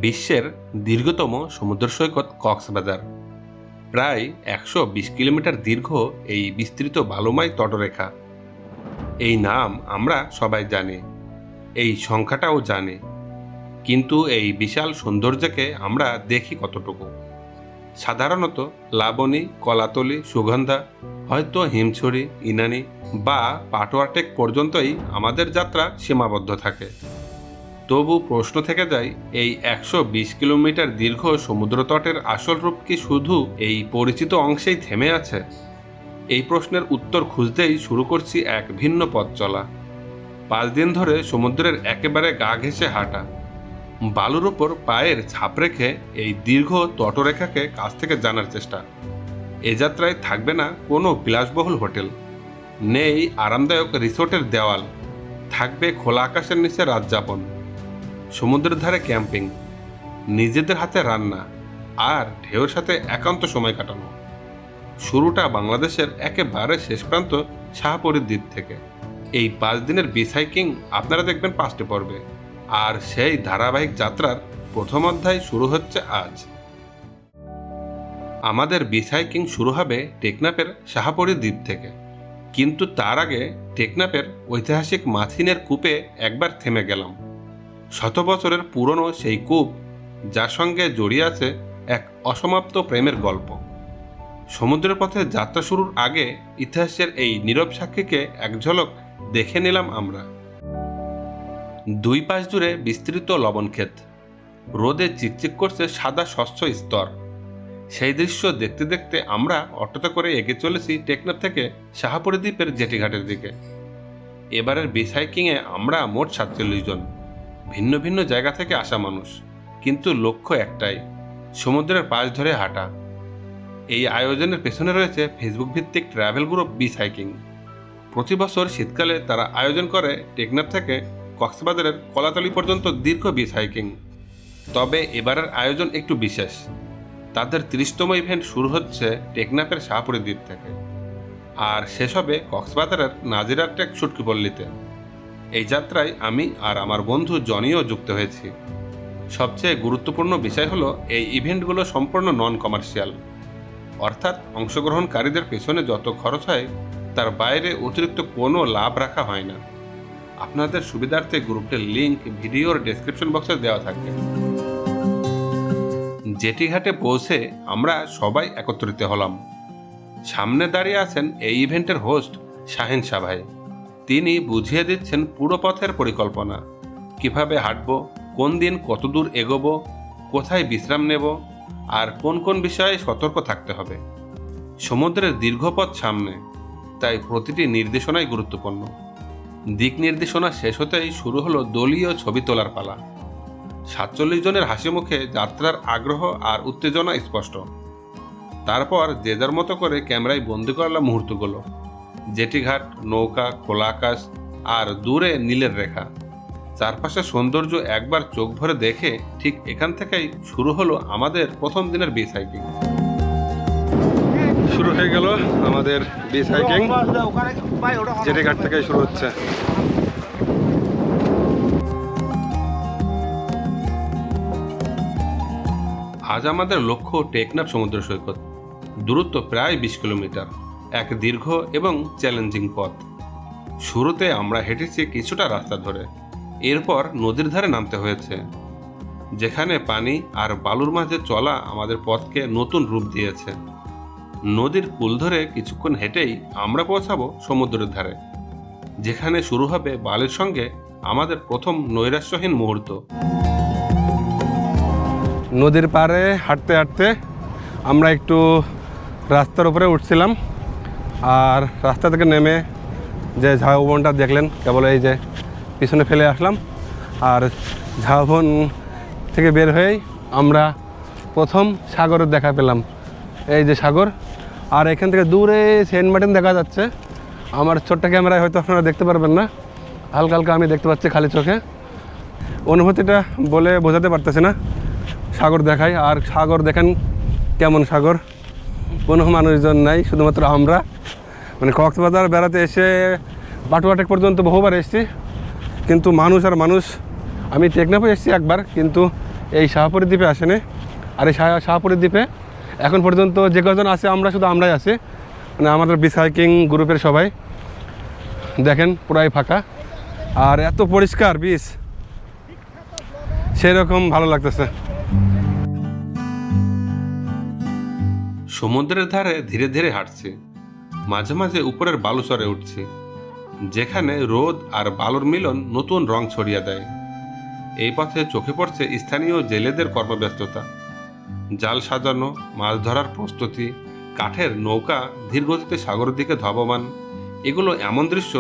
বিশ্বের দীর্ঘতম সমুদ্র সৈকত কক্সবাজার। প্রায় 120 কিলোমিটার দীর্ঘ এই বিস্তৃত বালুময় তটরেখা। এই নাম আমরা সবাই জানি, এই সংখ্যাটাও জানি, কিন্তু এই বিশাল সৌন্দর্যকে আমরা দেখি কতটুকু? সাধারণত লাবণী, কলাতলি, সুগন্ধা, হয়তো হিমছড়ি, ইনানি বা পাটোয়াটেক পর্যন্তই আমাদের যাত্রা সীমাবদ্ধ থাকে। তবু প্রশ্ন থেকে যায়, এই 120 কিলোমিটার দীর্ঘ সমুদ্রতটের আসল রূপ কি শুধু এই পরিচিত অংশেই থেমে আছে? এই প্রশ্নের উত্তর খুঁজতেই শুরু করছি এক ভিন্ন পথ চলা। 5 দিন ধরে সমুদ্রের একেবারে গা ঘেঁষে হাঁটা, বালুর ওপর পায়ের ছাপ রেখে এই দীর্ঘ তটরেখাকে কাছ থেকে জানার চেষ্টা। এ যাত্রায় থাকবে না কোনো বিলাসবহুল হোটেল, নেই আরামদায়ক রিসোর্টের দেওয়াল, থাকবে খোলা আকাশের নিচে রাত যাপন, সমুদ্রের ধারে ক্যাম্পিং, নিজেদের হাতে রান্না আর ঢেউর সাথে একান্ত সময় কাটানো। শুরুটা বাংলাদেশের একেবারে শেষ প্রান্ত শাহপরীর দ্বীপ থেকে। এই 5 দিনের বিচ হাইকিং আপনারা দেখবেন 5টি পর্বে, আর সেই ধারাবাহিক যাত্রার প্রথম অধ্যায় শুরু হচ্ছে আজ। আমাদের বিচ হাইকিং শুরু হবে টেকনাফের শাহপরীর দ্বীপ থেকে, কিন্তু তার আগে টেকনাফের ঐতিহাসিক মাথিনের কূপে একবার থেমে গেলাম। শত বছরের পুরনো সেই কূপ, যার সঙ্গে জড়িয়ে আছে এক অসমাপ্ত প্রেমের গল্প। সমুদ্রের পথে যাত্রা শুরুর আগে ইতিহাসের এই নীরব সাক্ষীকে এক ঝলক দেখে নিলাম আমরা। 2 পাশ জুড়ে বিস্তৃত লবণক্ষেত, রোদে চিকচিক করছে সাদা স্বচ্ছ স্তর। সেই দৃশ্য দেখতে দেখতে আমরা অটোতে করে এগিয়ে চলেছি টেকনাফ থেকে শাহপরী দ্বীপের জেটিঘাটের দিকে। এবারের বিচ হাইকিংয়ে আমরা মোট 47 জন, ভিন্ন ভিন্ন জায়গা থেকে আসা মানুষ, কিন্তু লক্ষ্য একটাই, সমুদ্রের পাশ ধরে হাঁটা। এই আয়োজনের পেছনে রয়েছে ফেসবুক ভিত্তিক ট্রাভেল গ্রুপ বিচ হাইকিং। প্রতি বছর শীতকালে তারা আয়োজন করে টেকনাফ থেকে কক্সবাজারের কলাতলি পর্যন্ত দীর্ঘ বিচ হাইকিং। তবে এবারের আয়োজন একটু বিশেষ। তাদের 30তম ইভেন্ট শুরু হচ্ছে টেকনাফের শাহপরী দ্বীপ থেকে, আর শেষ হবে কক্সবাজারের নাজিরার টেক সুটকিপল্লিতে। এই যাত্রায় আমি আর আমার বন্ধু জনিও যুক্ত হয়েছি। সবচেয়ে গুরুত্বপূর্ণ বিষয় হলো এই ইভেন্টগুলো সম্পূর্ণ নন কমার্শিয়াল, অর্থাৎ অংশগ্রহণকারীদের পেছনে যত খরচ হয় তার বাইরে অতিরিক্ত কোনো লাভ রাখা হয় না। আপনাদের সুবিধার্থে গ্রুপটির লিংক ভিডিওর ডেসক্রিপশন বক্সে দেওয়া থাকবে। জেটিঘাটে পৌঁছে আমরা সবাই একত্রিত হলাম। সামনে দাঁড়িয়ে আছেন এই ইভেন্টের হোস্ট শাহিন সাভাই। তিনি বুঝিয়ে দিচ্ছেন পুরো পথের পরিকল্পনা, কিভাবে হাঁটবো, কোন দিন কত দূর এগোবো, কোথায় বিশ্রাম নেব, আর কোন কোন বিষয়ে সতর্ক থাকতে হবে। সমুদ্রের দীর্ঘ পথ সামনে, তাই প্রতিটি নির্দেশনাই গুরুত্বপূর্ণ। দিক নির্দেশনা শেষ হতেই শুরু হলো দলীয় ছবি তোলার পালা। 47 জনের হাসি মুখে যাত্রার আগ্রহ আর উত্তেজনা স্পষ্ট। তারপর যে যার মতো করে ক্যামেরায় বন্দি করলাম মুহূর্তগুলো। জেটিঘাট, নৌকা, খোলা আকাশ আর দূরে নীলের রেখা, চারপাশের সৌন্দর্য একবার চোখ ভরে দেখে ঠিক এখান থেকেই শুরু হলো আমাদের প্রথম দিনের বিচ হাইকিং। শুরু হয়ে গেল আমাদের বিচ হাইকিং, জেটিঘাট থেকে শুরু হচ্ছে। আজ আমাদের লক্ষ্য টেকনাফ সমুদ্র সৈকত। দূরত্ব প্রায় 20 কিলোমিটার, এক দীর্ঘ এবং চ্যালেঞ্জিং পথ। শুরুতে আমরা হেঁটেছি কিছুটা রাস্তা ধরে, এরপর নদীর ধারে নামতে হয়েছে, যেখানে পানি আর বালুর মাঝে চলা আমাদের পথকে নতুন রূপ দিয়েছে। নদীর কূল ধরে কিছুক্ষণ হেঁটেই আমরা পৌঁছাবো সমুদ্রের ধারে, যেখানে শুরু হবে বালির সঙ্গে আমাদের প্রথম নৈরাশ্যহীন মুহূর্ত। নদীর পাড়ে হাঁটতে হাঁটতে আমরা একটু রাস্তার উপরে উঠছিলাম, আর রাস্তা থেকে নেমে যে ঝাউবনটা দেখলেন কেবল এই যে পিছনে ফেলে আসলাম। আর ঝাউবন থেকে বের হয়েই আমরা প্রথম সাগরের দেখা পেলাম। এই যে সাগর, আর এখান থেকে দূরে সেন্ট মার্টিন দেখা যাচ্ছে। আমার ছোট্ট ক্যামেরায় হয়তো আপনারা দেখতে পারবেন না, হালকা হালকা আমি দেখতে পাচ্ছি খালি চোখে। অনুভূতিটা বলে বোঝাতে পারতেছি না। সাগর দেখাই, আর সাগর দেখেন কেমন সাগর, কোনো মানুষজন নাই, শুধুমাত্র আমরা। মানে কক্সবাজার বেড়াতে এসে বাটুয়াটেক পর্যন্ত বহুবার এসেছি, কিন্তু মানুষ আর মানুষ। আমি টেকনাফে এসেছি একবার, কিন্তু এই শাহপুরী দ্বীপে আসেনি। আর এই শাহপুরী দ্বীপে এখন পর্যন্ত যে কজন আছে আমরাই আছি, মানে আমাদের বিচ হাইকিং গ্রুপের সবাই। দেখেন পুরাই ফাঁকা, আর এত পরিষ্কার বিচ, সেরকম ভালো লাগতেছে। সমুদ্রের ধারে ধীরে ধীরে হাঁটছি, মাঝে মাঝে উপরের বালুচরে উঠছি, যেখানে রোদ আর বালুর মিলন নতুন রং ছড়িয়ে দেয়। এই পথে চোখে পড়ছে স্থানীয় জেলেদের কর্মব্যস্ততা, জাল সাজানো, মাছ ধরার প্রস্তুতি, কাঠের নৌকা ধীরগতিতে সাগরের দিকে ধাবমান। এগুলো এমন দৃশ্য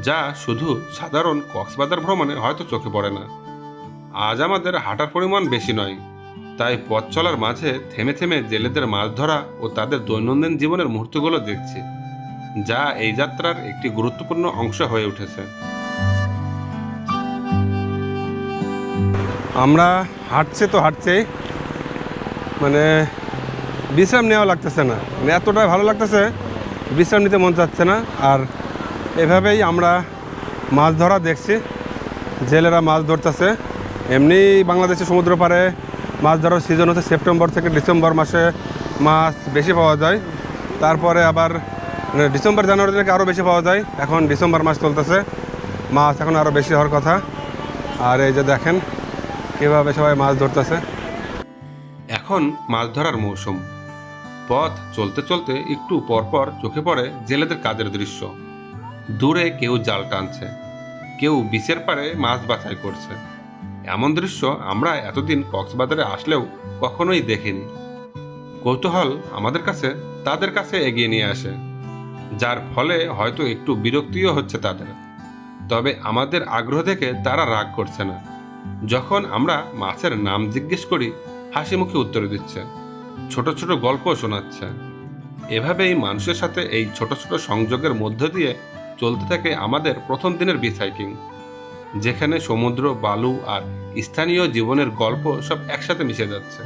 যা শুধু সাধারণ কক্সবাজার ভ্রমণে হয়তো চোখে পড়ে না। আজ আমাদের হাঁটার পরিমাণ বেশি নয়, তাই পথ চলার মাঝে থেমে থেমে জেলেদের মাছ ধরা ও তাদের দৈনন্দিন জীবনের মুহূর্তগুলো দেখছি, যা এই যাত্রার একটি গুরুত্বপূর্ণ অংশ হয়ে উঠেছে। আমরা হাঁটছি, মানে বিশ্রাম নেওয়া লাগতেছে না, মানে এতটাই ভালো লাগতেছে, বিশ্রাম নিতে মন চাচ্ছে না। আর এভাবেই আমরা মাছ ধরা দেখছি, জেলেরা মাছ ধরতেছে। এমনি বাংলাদেশের সমুদ্র পাড়ে মাছ ধরার সিজন হচ্ছে সেপ্টেম্বর থেকে ডিসেম্বর মাসে মাছ বেশি পাওয়া যায়। তারপরে আবার ডিসেম্বর জানুয়ারি থেকে আরও বেশি পাওয়া যায়। এখন ডিসেম্বর মাস চলতেছে, মাছ এখন আরও বেশি হওয়ার কথা। আর এই যে দেখেন কীভাবে সবাই মাছ ধরতেছে। এখন মাছ ধরার মৌসুম। পথ চলতে চলতে একটু পরপর চোখে পড়ে জেলেদের কাজের দৃশ্য। দূরে কেউ জাল টানছে, কেউ বিচের পাড়ে মাছ বাছাই করছে। এমন দৃশ্য আমরা এতদিন কক্সবাজারে আসলেও কখনোই দেখিনি। কৌতূহল আমাদের কাছে তাদের কাছে এগিয়ে নিয়ে আসে, যার ফলে হয়তো একটু বিরক্তিও হচ্ছে তাদের। তবে আমাদের আগ্রহ দেখে তারা রাগ করছে না। যখন আমরা মাছের নাম জিজ্ঞেস করি, হাসি মুখে উত্তর দিচ্ছে, ছোট ছোট গল্প শোনাচ্ছে। এভাবেই মানুষের সাথে এই ছোট ছোট সংযোগের মধ্য দিয়ে চলতে থাকে আমাদের প্রথম দিনের বিচ হাইকিং, যেখানে সমুদ্র, বালু আর স্থানীয় জীবনের গল্প সব একসাথে মিশে যাচ্ছে।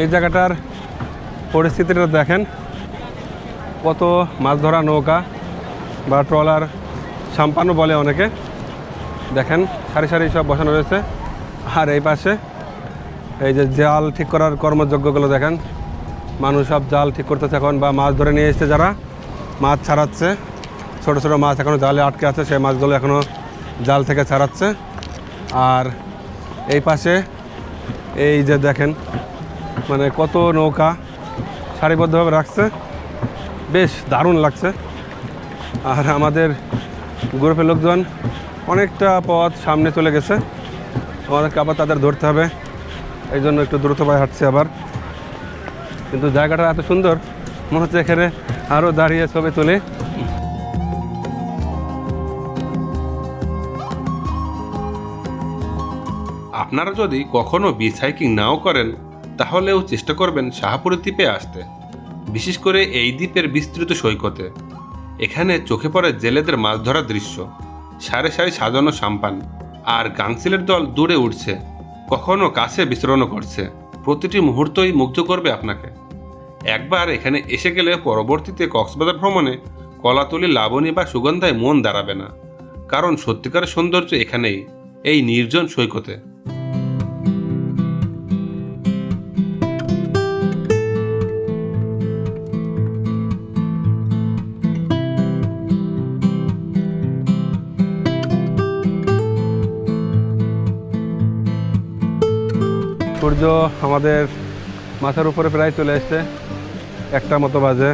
এই জায়গাটার পরিস্থিতিটা দেখেন, কত মাছ ধরা নৌকা বা ট্রলার, সাম্পানও বলে অনেকে। দেখেন সারি সারি সব বসানো রয়েছে। আর এই পাশে এই যে জাল ঠিক করার কর্মযজ্ঞগুলো দেখেন, মানুষ সব জাল ঠিক করতেছে এখন, বা মাছ ধরে নিয়ে এসছে যারা, মাছ ছাড়াচ্ছে। ছোটো ছোটো মাছ এখনও জালে আটকে আছে, সেই মাছগুলো এখনও জাল থেকে ছাড়াচ্ছে। আর এই পাশে এই যে দেখেন, মানে কত নৌকা সারিবদ্ধভাবে রাখছে, বেশ দারুণ লাগছে। আর আমাদের গ্রুপের লোকজন অনেকটা পথ সামনে চলে গেছে, আমাদেরকে আবার তাদের ধরতে হবে, এই জন্য একটু দ্রুত পায়ে হাঁটছে আবার। কিন্তু জায়গাটা এত সুন্দর, মনে হচ্ছে এখানে আরও দাঁড়িয়ে ছবি তুলে। আপনারা যদি কখনো বিচ হাইকিং নাও করেন, তাহলেও চেষ্টা করবেন শাহপুরী দ্বীপে আসতে, বিশেষ করে এই দ্বীপের বিস্তৃত সৈকতে। এখানে চোখে পড়ে জেলেদের মাছ ধরার দৃশ্য, সারি সারি সাজানো সাম্পান, আর গাংচিলের দল দূরে উঠছে, কখনো কাছে বিচরণও করছে। প্রতিটি মুহূর্তই মুগ্ধ করবে আপনাকে। একবার এখানে এসে গেলে পরবর্তীতে কক্সবাজার ভ্রমণে কলাতলি, লাবণী বা সুগন্ধায় মন দাঁড়াবে না, কারণ সত্যিকারের সৌন্দর্য এখানেই, এই নির্জন সৈকতে। সূর্য আমাদের মাথার উপরে প্রায় চলে এসছে, 1টা মতো বাজে।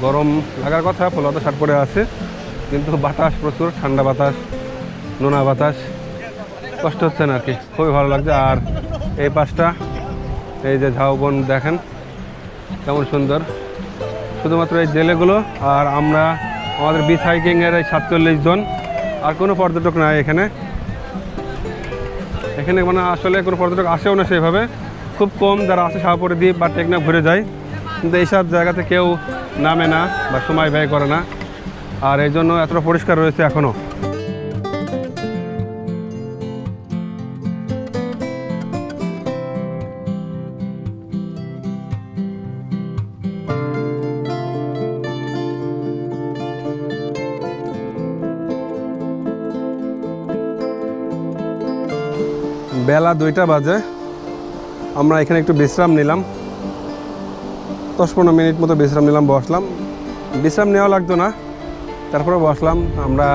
গরম লাগার কথা, ফলতা শার্ট পরে আছে, কিন্তু বাতাস প্রচুর, ঠান্ডা বাতাস, নোনা বাতাস, কষ্ট হচ্ছে না আর কি, খুবই ভালো লাগছে। আর এই পাশটা এই যে ঝাউবন দেখেন কেমন সুন্দর, শুধুমাত্র এই জেলেগুলো আর আমরা, আমাদের বিচ হাইকিংয়ের এই 47 জন, আর কোনো পর্যটক নাই এখানে। এখানে মানে আসলে কোনো পর্যটক আসেও না সেভাবে, খুব কম যারা আসে শাহপুরী দ্বীপ বা টেকনাফ ঘুরে যায়, কিন্তু এইসব জায়গাতে কেউ নামে না বা সময় ব্যয় করে না। আর এই জন্য এতটা পরিষ্কার রয়েছে এখনও। বেলা 2টা বাজে। আমরা এখানে একটু বিশ্রাম নিলাম, 10-15 মিনিট মতো বিশ্রাম নিলাম, বসলাম। বিশ্রাম নেওয়া লাগতো না, তারপরে বসলাম। আমরা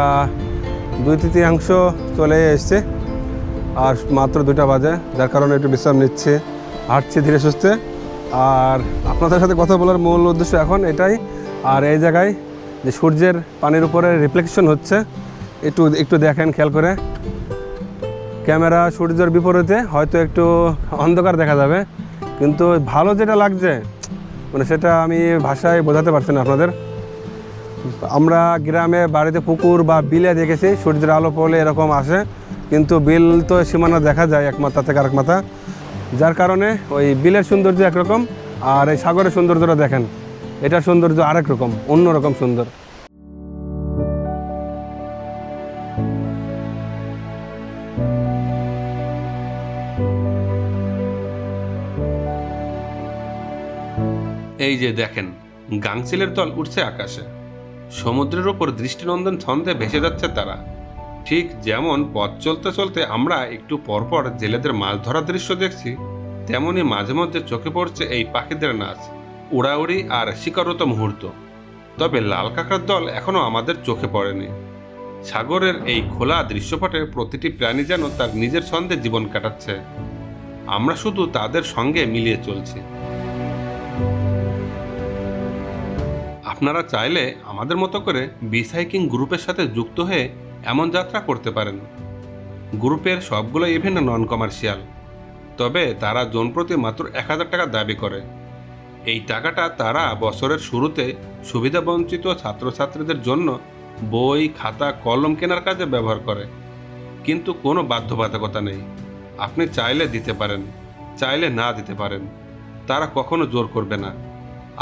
2/3 চলে এসছে, আর মাত্র 2টা বাজে, যার কারণে একটু বিশ্রাম নিচ্ছে, হাঁটছি ধীরে সুস্থে। আর আপনাদের সাথে কথা বলার মূল উদ্দেশ্য এখন এটাই। আর এই জায়গায় যে সূর্যের পানির উপরে রিফ্লেকশন হচ্ছে, একটু দেখেন খেয়াল করে। ক্যামেরা সূর্যের বিপরীতে হয়তো একটু অন্ধকার দেখা যাবে, কিন্তু ভালো যেটা লাগছে মানে সেটা আমি ভাষায় বোঝাতে পারছি না আপনাদের। আমরা গ্রামে বাড়িতে পুকুর বা বিলে দেখেছি সূর্যের আলো পড়লে এরকম আসে, কিন্তু বিল তো সীমানা দেখা যায় এক মাথা থেকে আরেক মাথা, যার কারণে ওই বিলের সৌন্দর্য একরকম আর এই সাগরের সৌন্দর্যটা দেখেন, এটার সৌন্দর্য আরেক রকম, অন্যরকম সুন্দর। এই যে দেখেন, গাংচিলের দল উঠছে আকাশে, সমুদ্রের ওপর দৃষ্টিনন্দন ছন্দে ভেসে যাচ্ছে তারা। ঠিক যেমন পথ চলতে চলতে আমরা একটু পরপর জেলেদের মাছ ধরার দৃশ্য দেখছি, তেমনি মাঝে মধ্যে চোখে পড়ছে এই পাখিদের নাচ, উড়াউড়ি আর শিকারত মুহূর্ত। তবে লাল কাঁকড়ার দল এখনো আমাদের চোখে পড়েনি। সাগরের এই খোলা দৃশ্যপটে প্রতিটি প্রাণী যেন তার নিজের ছন্দে জীবন কাটাচ্ছে, আমরা শুধু তাদের সঙ্গে মিলিয়ে চলছি। আপনারা চাইলে আমাদের মতো করে বিচ হাইকিং গ্রুপের সাথে যুক্ত হয়ে এমন যাত্রা করতে পারেন। গ্রুপের সবগুলো ইভেন্ট নন কমার্শিয়াল, তবে তারা জন প্রতি মাত্র 1000 টাকা দাবি করে। এই টাকাটা তারা বছরের শুরুতে সুবিধাবঞ্চিত ছাত্রছাত্রীদের জন্য বই, খাতা, কলম কেনার কাজে ব্যবহার করে। কিন্তু কোনো বাধ্যবাধকতা নেই, আপনি চাইলে দিতে পারেন, চাইলে না দিতে পারেন, তারা কখনো জোর করবে না।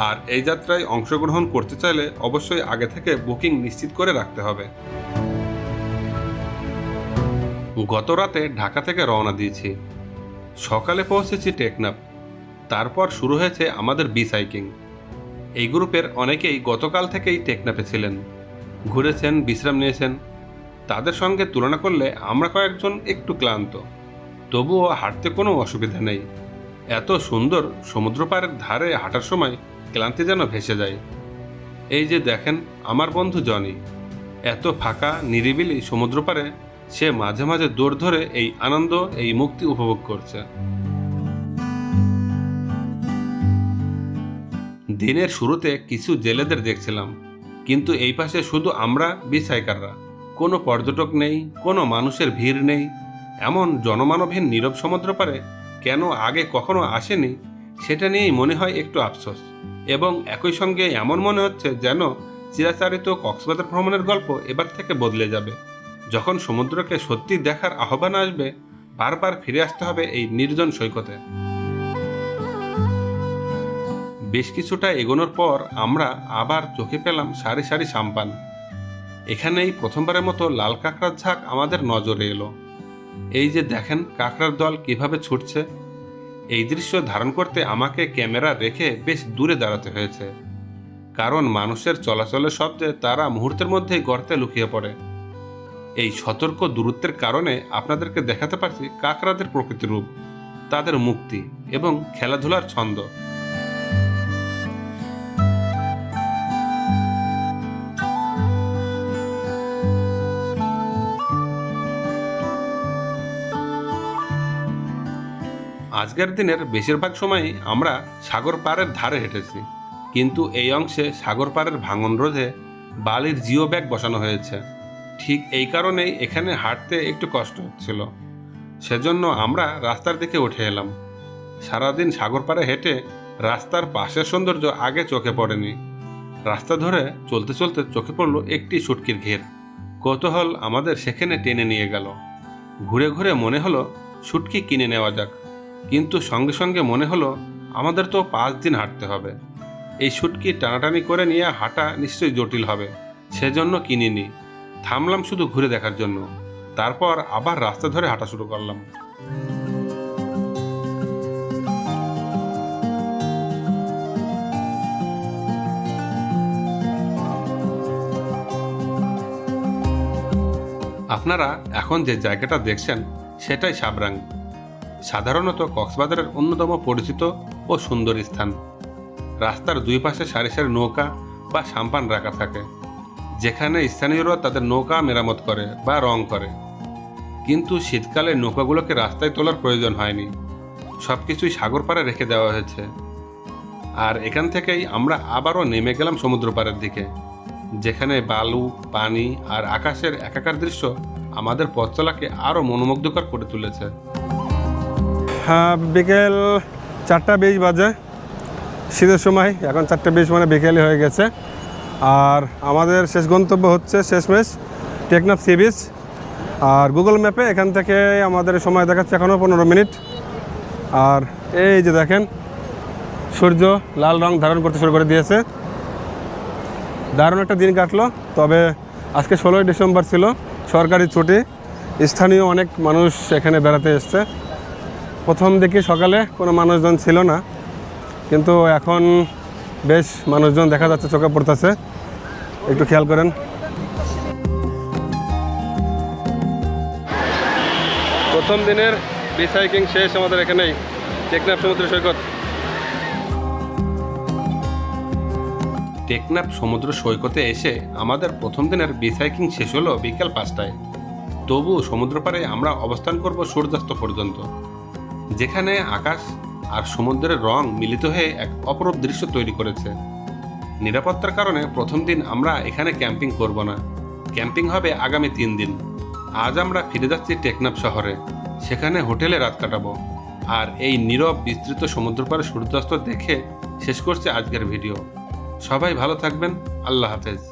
আর এই যাত্রায় অংশগ্রহণ করতে চাইলে অবশ্যই আগে থেকে বুকিং নিশ্চিত করে রাখতে হবে। গত রাতে ঢাকা থেকে রওনা দিয়েছি, সকালে পৌঁছেছি টেকনাফ, তারপর শুরু হয়েছে আমাদের বিচ হাইকিং। এই গ্রুপের অনেকেই গতকাল থেকেই টেকনাফে ছিলেন, ঘুরেছেন, বিশ্রাম নিয়েছেন। তাদের সঙ্গে তুলনা করলে আমরা কয়েকজন একটু ক্লান্ত, তবুও হাঁটতে কোনো অসুবিধা নেই। এত সুন্দর সমুদ্র পাড়ের ধারে হাঁটার সময় ক্লান্তি যেন ভেসে যায়। এই যে দেখেন আমার বন্ধু জনি, এত ফাঁকা নিরিবিলি সমুদ্র পাড়ে সে মাঝে মাঝে দৌড় ধরে এই আনন্দ, এই মুক্তি উপভোগ করছে। দিনের শুরুতে কিছু জেলেদের দেখছিলাম, কিন্তু এই পাশে শুধু আমরা বিচ হাইকাররা, কোনো পর্যটক নেই, কোনো মানুষের ভিড় নেই। এমন জনমানবহীন নীরব সমুদ্র পাড়ে কেন আগে কখনো আসেনি সেটা নিয়েই মনে হয় একটু আফসোস। এবং একই সঙ্গে এমন মনে হচ্ছে যেন চিরাচরিত কক্সবাজার ভ্রমণের গল্প এবার থেকে বদলে যাবে। যখন সমুদ্রকে সত্যি দেখার আহ্বান আসবে, বারবার ফিরে আসতে হবে এই নির্জন সৈকতে। বেশ কিছুটা এগোনোর পর আমরা আবার চোখে পেলাম সারি সারি সাম্পান। এখানেই প্রথমবারের মতো লাল কাঁকড়ার ঝাঁক আমাদের নজরে এলো। এই যে দেখেন কাঁকড়ার দল কিভাবে ছুটছে। এই দৃশ্য ধারণ করতে আমাকে ক্যামেরা রেখে বেশ দূরে দাঁড়াতে হয়েছে, কারণ মানুষের চলাচলের শব্দে তারা মুহূর্তের মধ্যেই গর্তে লুকিয়ে পড়ে। এই সতর্ক দূরত্বের কারণে আপনাদেরকে দেখাতে পারছি কাঁকড়াদের প্রকৃতি রূপ, তাদের মুক্তি এবং খেলাধুলার ছন্দ। আজকের দিনের বেশিরভাগ সময়ই আমরা সাগর পাড়ের ধারে হেঁটেছি, কিন্তু এই অংশে সাগর পাড়ের ভাঙন রোধে বালির জিও ব্যাগ বসানো হয়েছে। ঠিক এই কারণেই এখানে হাঁটতে একটু কষ্ট হচ্ছিল, সেজন্য আমরা রাস্তার দিকে উঠে এলাম। সারাদিন সাগর পাড়ে হেঁটে রাস্তার পাশের সৌন্দর্য আগে চোখে পড়েনি। রাস্তা ধরে চলতে চলতে চোখে পড়লো একটি শুটকির ঘের। কৌতূহল আমাদের সেখানে টেনে নিয়ে গেল। ঘুরে ঘুরে মনে হলো শুটকি কিনে নেওয়া যাক, কিন্তু সঙ্গে সঙ্গে মনে হলো আমাদের তো 5 দিন হাঁটতে হবে, এই শুটকি টানাটানি করে নিয়ে হাঁটা নিশ্চয়ই জটিল হবে, সেজন্য কিনিনি। থামলাম শুধু ঘুরে দেখার জন্য, তারপর আবার রাস্তা ধরে হাঁটা শুরু করলাম। আপনারা এখন যে জায়গাটা দেখছেন সেটাই সাবরাং। সাধারণত কক্সবাজারের অন্যতম পরিচিত ও সুন্দর স্থান। রাস্তার দুই পাশে সারি সারি নৌকা বা সাম্পান রাখা থাকে, যেখানে স্থানীয়রা তাদের নৌকা মেরামত করে বা রং করে। কিন্তু শীতকালে নৌকাগুলোকে রাস্তায় তোলার প্রয়োজন হয়নি, সব কিছুই সাগর পাড়ে রেখে দেওয়া হয়েছে। আর এখান থেকেই আমরা আবারও নেমে গেলাম সমুদ্র পাড়ের দিকে, যেখানে বালু, পানি আর আকাশের একাকার দৃশ্য আমাদের পথ চলাকে আরও মনোমুগ্ধকর করে তুলেছে। হ্যাঁ, বিকেল 4:20 বাজে, শীতের সময়। এখন 4:20 মানে বিকেলই হয়ে গেছে। আর আমাদের শেষ গন্তব্য হচ্ছে শেষমেশ টেকনাফ সি বিচ। আর গুগল ম্যাপে এখান থেকে আমাদের সময় দেখাচ্ছে এখনও 15 মিনিট। আর এই যে দেখেন, সূর্য লাল রং ধারণ করতে শুরু করে দিয়েছে। দারুণ একটা দিন কাটলো। তবে আজকে 16ই ডিসেম্বর ছিল, সরকারি ছুটি। স্থানীয় অনেক মানুষ এখানে বেড়াতে এসছে। প্রথম দিকে সকালে কোনো মানুষজন ছিল না, কিন্তু এখন বেশ মানুষজন দেখা যাচ্ছে, চোখে পড়তেছে। একটু খেয়াল করেন। প্রথম দিনের বিচ হাইকিং শেষ আমাদের এখানেই, টেকনাফ সমুদ্র সৈকত। টেকনাফ সমুদ্র সৈকতে এসে আমাদের প্রথম দিনের বিচ হাইকিং শেষ হলো বিকেল 5টায়। তবু সমুদ্র পাড়ে আমরা অবস্থান করব সূর্যাস্ত পর্যন্ত, যেখানে আকাশ আর সমুদ্রের রং মিলিত হয়ে এক অপরূপ দৃশ্য তৈরি করেছে। নিরাপত্তার কারণে প্রথম দিন আমরা এখানে ক্যাম্পিং করব না, ক্যাম্পিং হবে আগামী 3 দিন। আজ আমরা ফিরে যাচ্ছি টেকনাফ শহরে, সেখানে হোটেলে রাত কাটাবো। আর এই নীরব বিস্তৃত সমুদ্র পাড়ে সূর্যাস্ত দেখে শেষ করছে আজকের ভিডিও। সবাই ভালো থাকবেন, আল্লাহ হাফেজ।